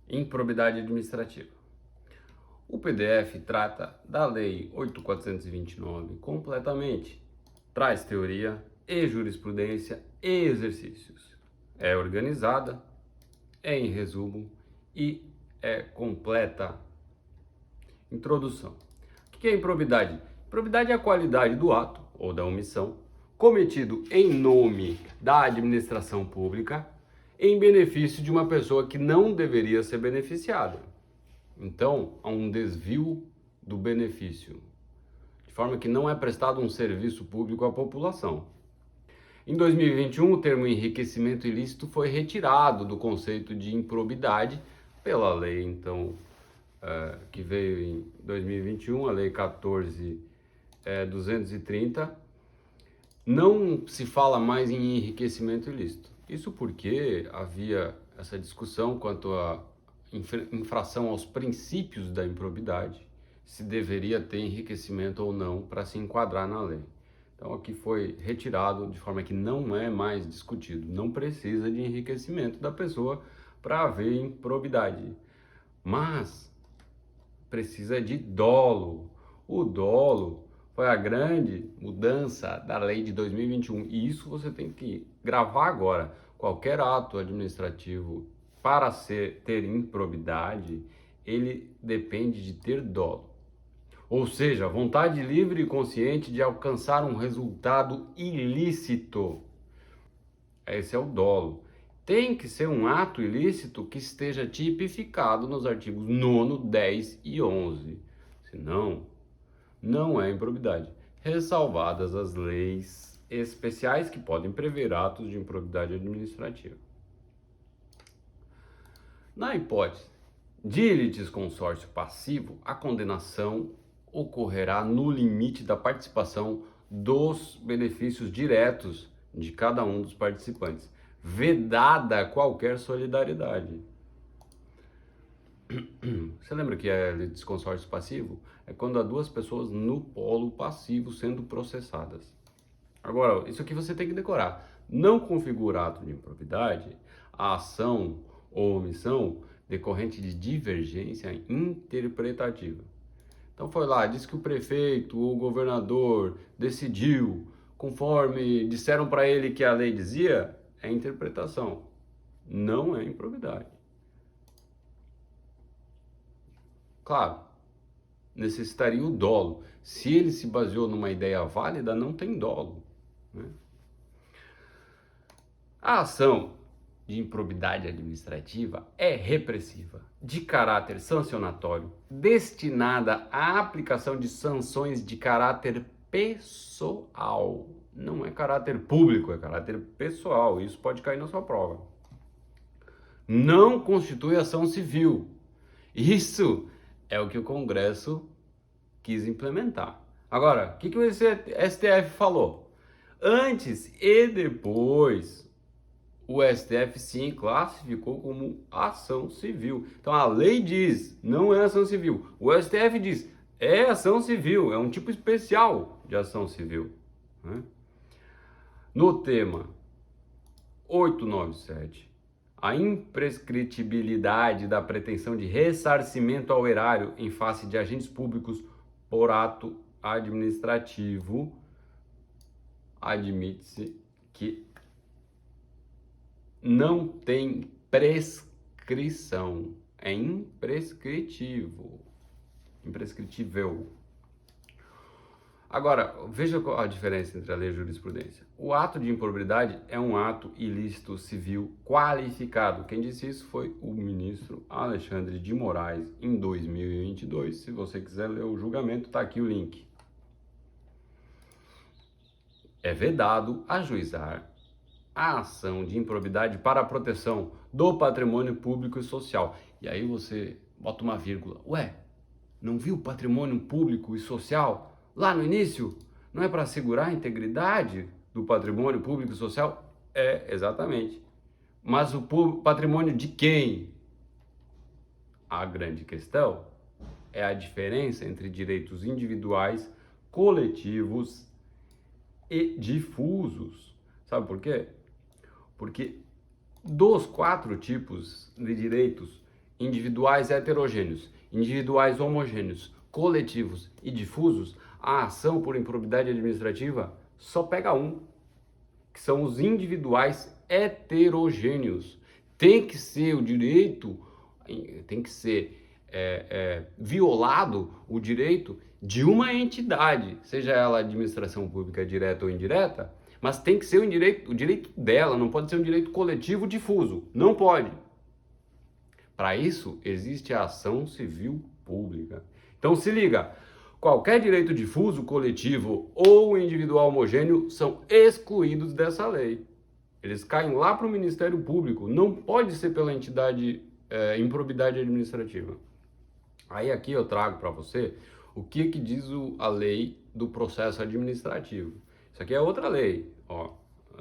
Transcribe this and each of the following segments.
Improbidade administrativa. O PDF trata da Lei 8.429 completamente. Traz teoria e jurisprudência e exercícios. É organizada, é em resumo e é completa. Introdução. O que é improbidade? Improbidade é a qualidade do ato ou da omissão cometido em nome da administração pública em benefício de uma pessoa que não deveria ser beneficiada. Então, há um desvio do benefício, de forma que não é prestado um serviço público à população. Em 2021, o termo enriquecimento ilícito foi retirado do conceito de improbidade pela lei, então, que veio em 2021, a lei 14.230, não se fala mais em enriquecimento ilícito. Isso porque havia essa discussão quanto à infração aos princípios da improbidade, se deveria ter enriquecimento ou não para se enquadrar na lei. Então aqui foi retirado de forma que não é mais discutido. Não precisa de enriquecimento da pessoa para haver improbidade, mas precisa de dolo. O dolo foi a grande mudança da lei de 2021 e isso você tem que gravar agora. Qualquer ato administrativo para ter improbidade, ele depende de ter dolo. Ou seja, vontade livre e consciente de alcançar um resultado ilícito. Esse é o dolo. Tem que ser um ato ilícito que esteja tipificado nos artigos 9º, 10 e 11. Senão, não é improbidade. Ressalvadas as leis especiais que podem prever atos de improbidade administrativa. Na hipótese de litisconsórcio passivo, a condenação ocorrerá no limite da participação dos benefícios diretos de cada um dos participantes, vedada qualquer solidariedade. Você lembra que é litisconsórcio passivo? É quando há duas pessoas no polo passivo sendo processadas. Agora, isso aqui você tem que decorar. Não configura ato de improbidade a ação ou omissão decorrente de divergência interpretativa. Então foi lá, disse que o prefeito ou o governador decidiu, conforme disseram para ele que a lei dizia, é interpretação, não é improbidade. Claro, necessitaria o dolo. Se ele se baseou numa ideia válida, não tem dolo, né? A ação de improbidade administrativa é repressiva, de caráter sancionatório, destinada à aplicação de sanções de caráter pessoal. Não é caráter público, é caráter pessoal. Isso pode cair na sua prova. Não constitui ação civil. Isso é o que o Congresso quis implementar. Agora, o que o STF falou? Antes e depois, o STF sim classificou como ação civil. Então a lei diz, não é ação civil. O STF diz, é ação civil, é um tipo especial de ação civil, né? No tema 897, a imprescritibilidade da pretensão de ressarcimento ao erário em face de agentes públicos por ato administrativo, admite-se que não tem prescrição, é imprescritível. Agora, veja a diferença entre a lei e a jurisprudência. O ato de improbidade é um ato ilícito civil qualificado. Quem disse isso foi o ministro Alexandre de Moraes em 2022. Se você quiser ler o julgamento, está aqui o link. É vedado ajuizar a ação de improbidade para a proteção do patrimônio público e social. E aí você bota uma vírgula. Ué, não viu patrimônio público e social lá no início? Não é para assegurar a integridade do patrimônio público e social? É, exatamente. Mas o patrimônio de quem? A grande questão é a diferença entre direitos individuais, coletivos e difusos. Sabe por quê? Porque dos 4 tipos de direitos individuais heterogêneos, individuais homogêneos, coletivos e difusos, a ação por improbidade administrativa só pega um, que são os individuais heterogêneos. Tem que ser o direito, tem que ser violado o direito de uma entidade, seja ela administração pública direta ou indireta, mas tem que ser o direito dela, não pode ser um direito coletivo difuso, não pode. Para isso, existe a ação civil pública. Então se liga, qualquer direito difuso, coletivo ou individual homogêneo são excluídos dessa lei. Eles caem lá para o Ministério Público, não pode ser pela entidade improbidade administrativa. Aí aqui eu trago para você o que diz a lei do processo administrativo. Isso aqui é outra lei, ó,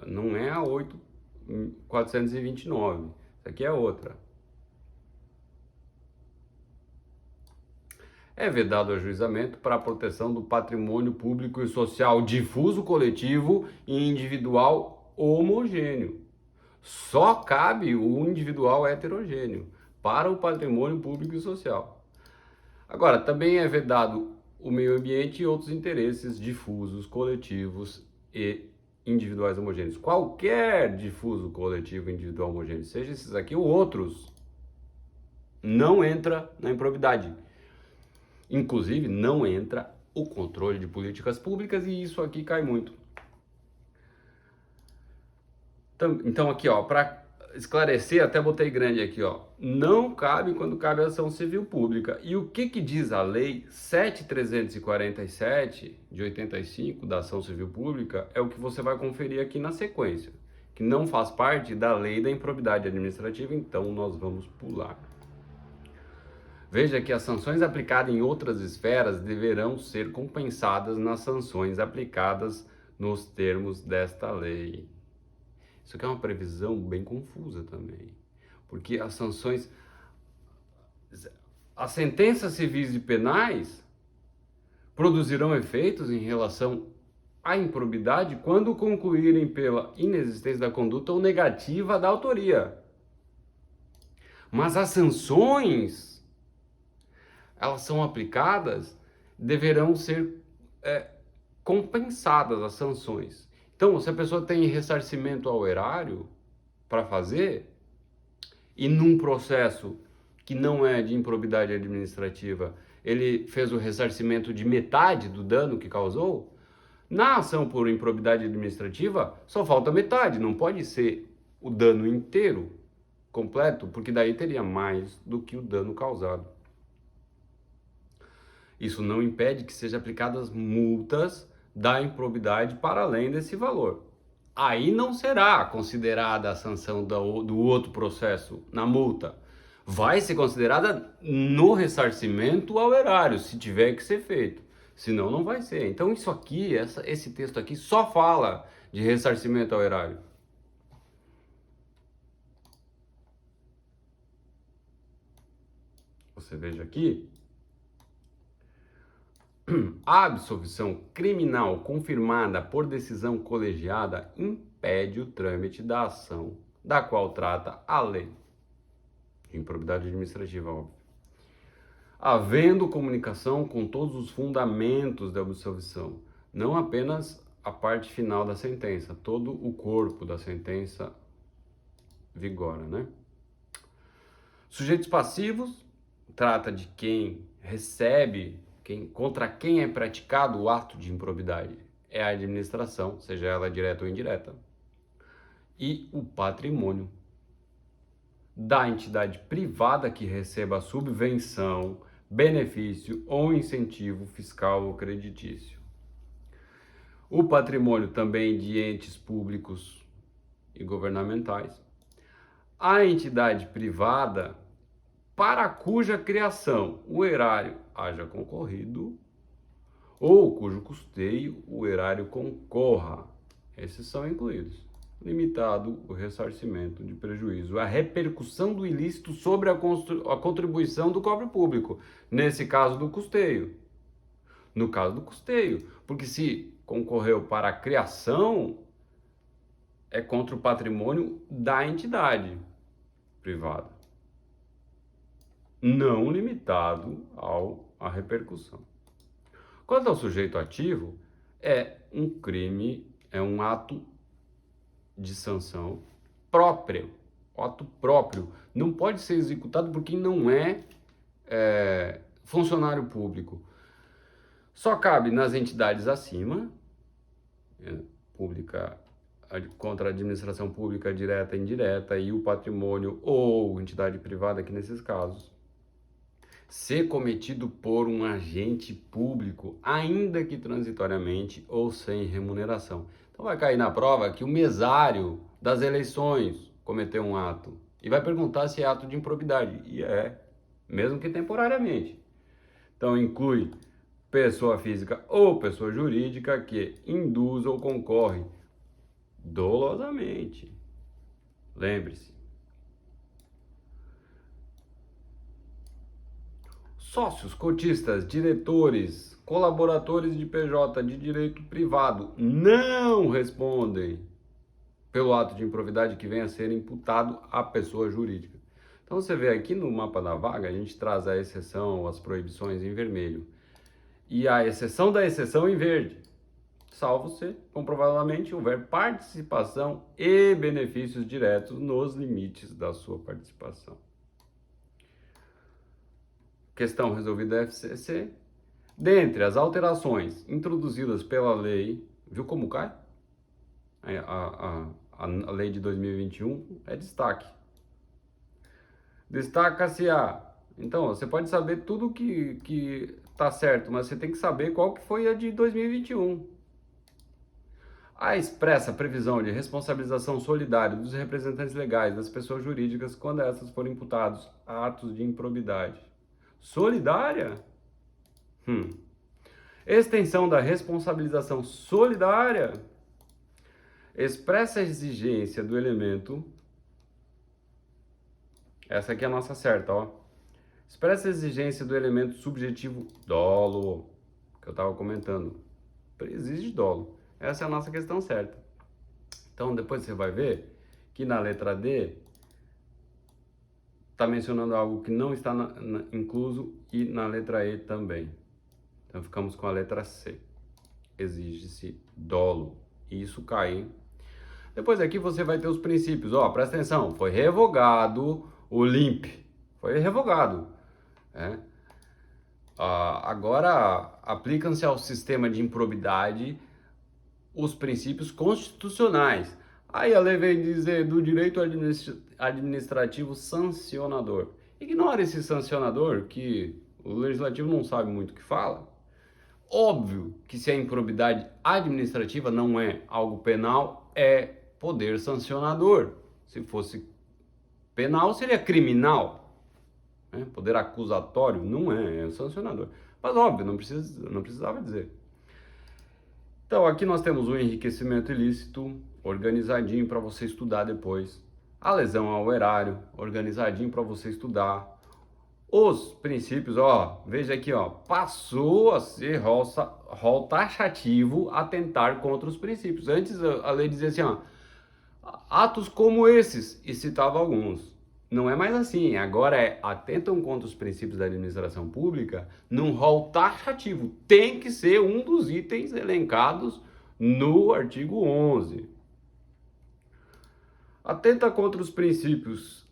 não é a 8.429, isso aqui é outra. É vedado o ajuizamento para a proteção do patrimônio público e social difuso, coletivo e individual homogêneo. Só cabe o individual heterogêneo para o patrimônio público e social. Agora, também é vedado o meio ambiente e outros interesses difusos, coletivos e individuais homogêneos. Qualquer difuso, coletivo, individual homogêneo, seja esses aqui ou outros, não entra na improbidade. Inclusive, não entra o controle de políticas públicas e isso aqui cai muito. Então aqui, ó, para esclarecer, até botei grande aqui, ó, não cabe quando cabe a ação civil pública. E o que diz a lei 7.347 de 85 da ação civil pública é o que você vai conferir aqui na sequência, que não faz parte da lei da improbidade administrativa, então nós vamos pular. Veja que as sanções aplicadas em outras esferas deverão ser compensadas nas sanções aplicadas nos termos desta lei. Isso aqui é uma previsão bem confusa também, porque as sanções, as sentenças civis e penais produzirão efeitos em relação à improbidade quando concluírem pela inexistência da conduta ou negativa da autoria. Mas as sanções, elas são aplicadas, deverão ser compensadas as sanções. Então, se a pessoa tem ressarcimento ao erário para fazer, e num processo que não é de improbidade administrativa, ele fez o ressarcimento de metade do dano que causou, na ação por improbidade administrativa só falta metade, não pode ser o dano inteiro, completo, porque daí teria mais do que o dano causado. Isso não impede que sejam aplicadas multas da improbidade para além desse valor. Aí não será considerada a sanção do outro processo na multa. Vai ser considerada no ressarcimento ao erário, se tiver que ser feito. Senão não vai ser. Então isso aqui, esse texto aqui só fala de ressarcimento ao erário. Você veja aqui. A absolvição criminal confirmada por decisão colegiada impede o trâmite da ação da qual trata a lei de improbidade administrativa, óbvio. Havendo comunicação com todos os fundamentos da absolvição, não apenas a parte final da sentença, todo o corpo da sentença vigora, né? Sujeitos passivos trata de quem recebe, contra quem é praticado o ato de improbidade. É a administração, seja ela direta ou indireta. E o patrimônio da entidade privada que receba subvenção, benefício ou incentivo fiscal ou creditício. O patrimônio também de entes públicos e governamentais. A entidade privada para cuja criação o erário haja concorrido ou cujo custeio o erário concorra. Esses são incluídos. Limitado o ressarcimento de prejuízo, a repercussão do ilícito sobre a contribuição do cofre público, nesse caso do custeio. No caso do custeio, porque se concorreu para a criação, é contra o patrimônio da entidade privada. não limitado à repercussão. Quanto ao sujeito ativo, é um crime, é um ato de sanção próprio, ato próprio. Não pode ser executado por quem não é funcionário público. Só cabe nas entidades acima, pública contra a administração pública direta e indireta e o patrimônio ou entidade privada, que nesses casos, ser cometido por um agente público, ainda que transitoriamente ou sem remuneração. Então vai cair na prova que o mesário das eleições cometeu um ato e vai perguntar se é ato de improbidade, e mesmo que temporariamente. Então inclui pessoa física ou pessoa jurídica que induz ou concorre dolosamente. Lembre-se. Sócios, cotistas, diretores, colaboradores de PJ de direito privado não respondem pelo ato de improbidade que venha a ser imputado à pessoa jurídica. Então você vê aqui no mapa da vaga, a gente traz a exceção, as proibições em vermelho e a exceção da exceção em verde, salvo se comprovadamente houver participação e benefícios diretos nos limites da sua participação. Questão resolvida FCC. Dentre as alterações introduzidas pela lei, viu como cai? A lei de 2021 é destaque. Destaca-se Então, você pode saber tudo que está certo, mas você tem que saber qual que foi a de 2021. A expressa previsão de responsabilização solidária dos representantes legais das pessoas jurídicas quando essas forem imputados a atos de improbidade. Solidária? Extensão da responsabilização solidária. Expressa exigência do elemento. Essa aqui é a nossa certa, ó. Expressa exigência do elemento subjetivo dolo, que eu estava comentando. Exige dolo. Essa é a nossa questão certa. Então, depois você vai ver que na letra D está mencionando algo que não está incluso e na letra E também. Então, ficamos com a letra C. Exige-se dolo. E isso cai, hein? Depois aqui você vai ter os princípios. Ó, presta atenção. Foi revogado o LIMP. Foi revogado. Agora, aplicam-se ao sistema de improbidade os princípios constitucionais. Aí a lei vem dizer do direito administrativo sancionador. Ignora esse sancionador, que o legislativo não sabe muito o que fala. Óbvio que se a improbidade administrativa não é algo penal, é poder sancionador. Se fosse penal, seria criminal. Poder acusatório não é sancionador. Mas óbvio, não precisava dizer. Então aqui nós temos o enriquecimento ilícito, organizadinho para você estudar depois. A lesão ao erário, organizadinho para você estudar. Os princípios, veja aqui, passou a ser rol taxativo atentar contra os princípios. Antes a lei dizia assim, atos como esses, e citava alguns. Não é mais assim, agora atentam contra os princípios da administração pública num rol taxativo. Tem que ser um dos itens elencados no artigo 11. Atenta contra os princípios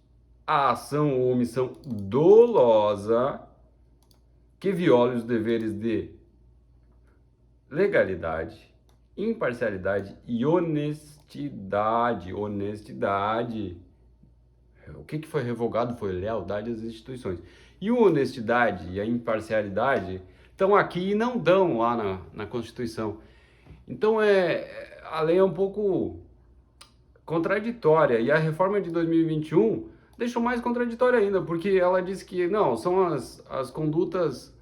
a ação ou omissão dolosa que viole os deveres de legalidade, imparcialidade e honestidade. O que foi revogado foi lealdade às instituições. E a honestidade e a imparcialidade estão aqui e não dão lá na Constituição. Então a lei é um pouco contraditória. E a reforma de 2021 deixou mais contraditória ainda, porque ela diz que não, são as condutas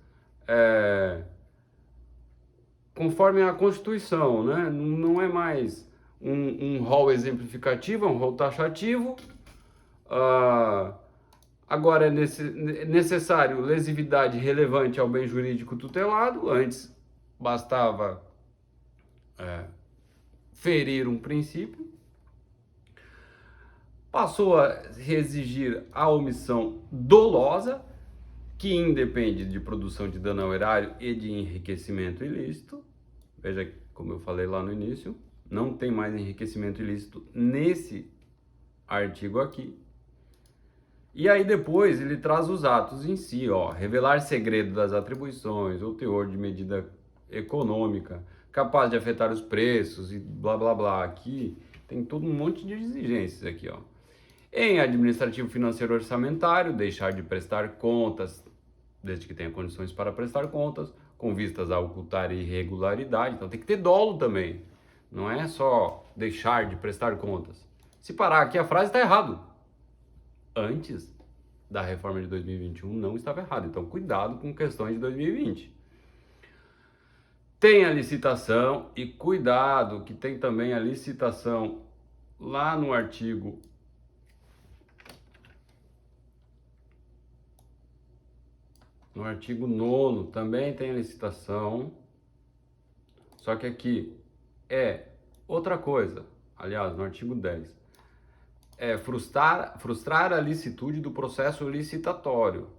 conforme a Constituição, né? Não é mais um rol exemplificativo, é um rol taxativo. Agora é necessário lesividade relevante ao bem jurídico tutelado. Antes bastava ferir um princípio. Passou a exigir a omissão dolosa. que independe de produção de dano ao erário e de enriquecimento ilícito. Veja, como eu falei lá no início, não tem mais enriquecimento ilícito nesse artigo aqui. E aí depois ele traz os atos em si, ó, revelar segredo das atribuições ou teor de medida econômica, capaz de afetar os preços e blá blá blá. Aqui tem todo um monte de exigências aqui, ó. Em administrativo financeiro orçamentário, deixar de prestar contas, desde que tenha condições para prestar contas, com vistas a ocultar irregularidade. Então tem que ter dolo também. Não é só deixar de prestar contas. Se parar aqui, a frase está errado. Antes da reforma de 2021 não estava errado. Então cuidado com questões de 2020. Tem a licitação e cuidado que tem também a licitação lá no artigo 9º também tem a licitação, só que aqui é outra coisa. Aliás, no artigo 10 é frustrar a licitude do processo licitatório,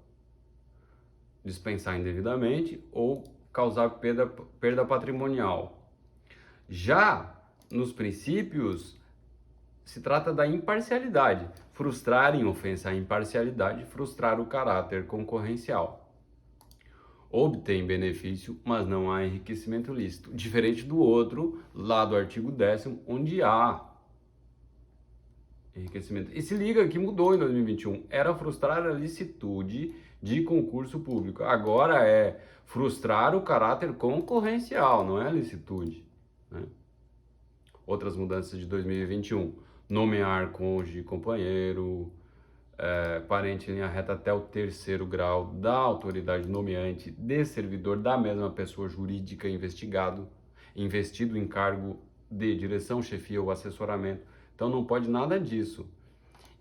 dispensar indevidamente ou causar perda patrimonial. Já nos princípios, se trata da imparcialidade. Frustrar em ofensa à imparcialidade, frustrar o caráter concorrencial. Obtém benefício, mas não há enriquecimento lícito. Diferente do outro, lá do artigo 10º, onde há enriquecimento. E se liga que mudou em 2021. Era frustrar a licitude de concurso público. Agora é frustrar o caráter concorrencial, não é a licitude, né? Outras mudanças de 2021. Nomear cônjuge, companheiro, parente em linha reta até o 3º grau da autoridade nomeante de servidor da mesma pessoa jurídica investido em cargo de direção, chefia ou assessoramento. Então não pode nada disso.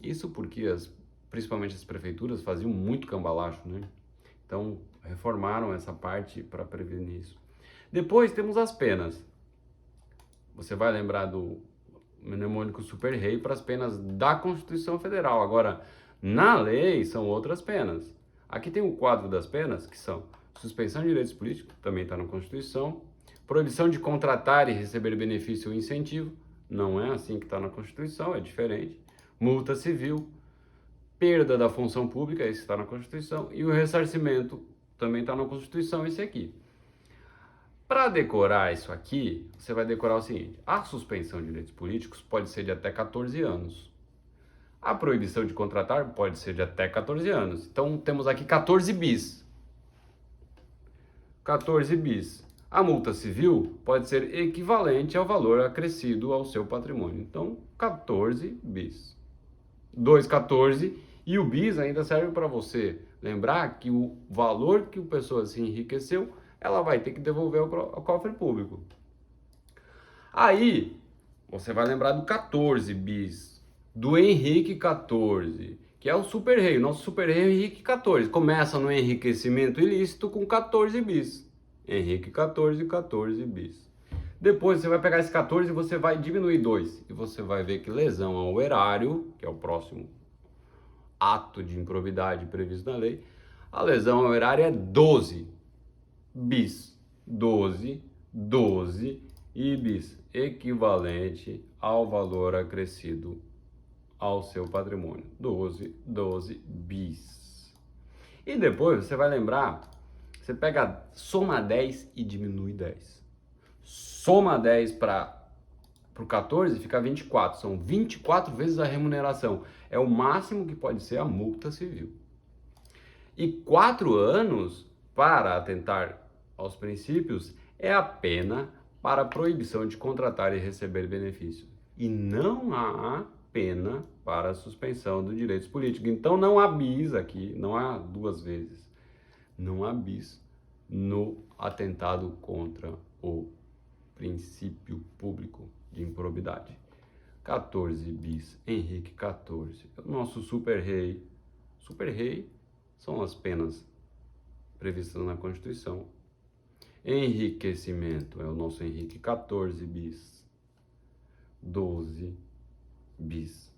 Isso porque principalmente as prefeituras faziam muito cambalacho, né? Então reformaram essa parte para prevenir isso. Depois temos as penas. Você vai lembrar do mnemônico super rei para as penas da Constituição Federal. Agora, na lei são outras penas. Aqui tem um quadro das penas, que são suspensão de direitos políticos, também está na Constituição, proibição de contratar e receber benefício ou incentivo, não é assim que está na Constituição, é diferente, multa civil, perda da função pública, esse está na Constituição, e o ressarcimento também está na Constituição, esse aqui. Para decorar isso aqui, você vai decorar o seguinte: a suspensão de direitos políticos pode ser de até 14 anos. A proibição de contratar pode ser de até 14 anos. Então, temos aqui 14 bis. 14 bis. A multa civil pode ser equivalente ao valor acrescido ao seu patrimônio. Então, 14 bis. 2,14. E o bis ainda serve para você lembrar que o valor que a pessoa se enriqueceu, ela vai ter que devolver ao cofre público. Aí, você vai lembrar do 14 bis. Do Henrique 14, que é o super rei. O nosso super rei é o Henrique 14. Começa no enriquecimento ilícito com 14 bis. Henrique 14, 14 bis. Depois você vai pegar esse 14 e você vai diminuir 2. E você vai ver que lesão ao erário, que é o próximo ato de improbidade previsto na lei, a lesão ao erário é 12 bis. 12, 12 e bis. Equivalente ao valor acrescido ao seu patrimônio, 12 bis. E depois você vai lembrar, você pega, soma 10 e diminui 10. Soma 10 para o 14, fica 24. São 24 vezes a remuneração. É o máximo que pode ser a multa civil. E 4 anos para atentar aos princípios é a pena para proibição de contratar e receber benefício. E não há pena para a suspensão dos direitos políticos. Então não há bis aqui, não há duas vezes. Não há bis no atentado contra o princípio público de improbidade. 14 bis, Henrique 14. O nosso super rei. Super rei são as penas previstas na Constituição. Enriquecimento é o nosso Henrique 14 bis. 12 bis,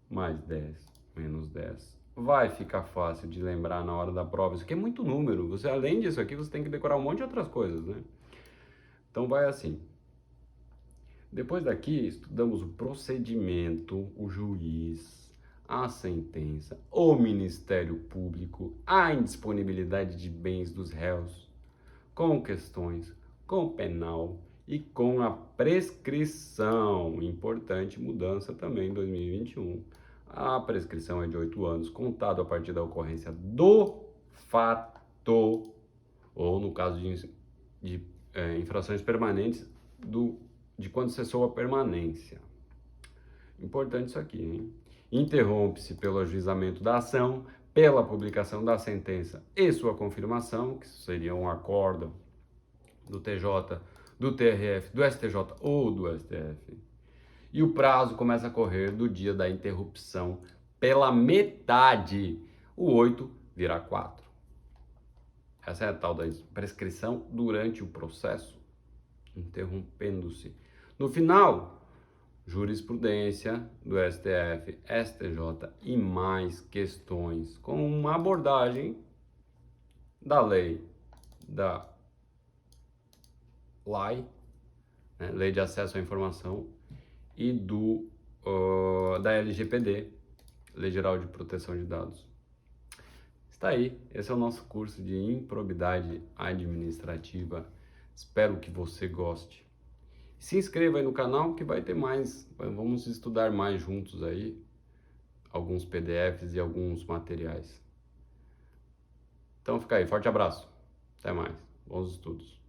mais 10, menos 10, vai ficar fácil de lembrar na hora da prova. Isso aqui é muito número. Você, além disso aqui, você tem que decorar um monte de outras coisas, né? Então vai assim. Depois daqui, estudamos o procedimento, o juiz, a sentença, o Ministério Público, a indisponibilidade de bens dos réus, com questões, com penal e com a prescrição. Importante mudança também em 2021. A prescrição é de 8 anos, contado a partir da ocorrência do fato, ou no caso de infrações permanentes, de quando cessou a permanência. Importante isso aqui, hein? Interrompe-se pelo ajuizamento da ação, pela publicação da sentença e sua confirmação, que seria um acórdão do TJ, do TRF, do STJ ou do STF. E o prazo começa a correr do dia da interrupção pela metade. O 8 vira 4. Essa é a tal da prescrição durante o processo, interrompendo-se. No final, jurisprudência do STF, STJ e mais questões com uma abordagem da lei da LAI, né, Lei de Acesso à Informação, e da LGPD, Lei Geral de Proteção de Dados. Está aí, esse é o nosso curso de improbidade administrativa. Espero que você goste. Se inscreva aí no canal que vai ter mais, vamos estudar mais juntos aí, alguns PDFs e alguns materiais. Então fica aí, forte abraço, até mais, bons estudos.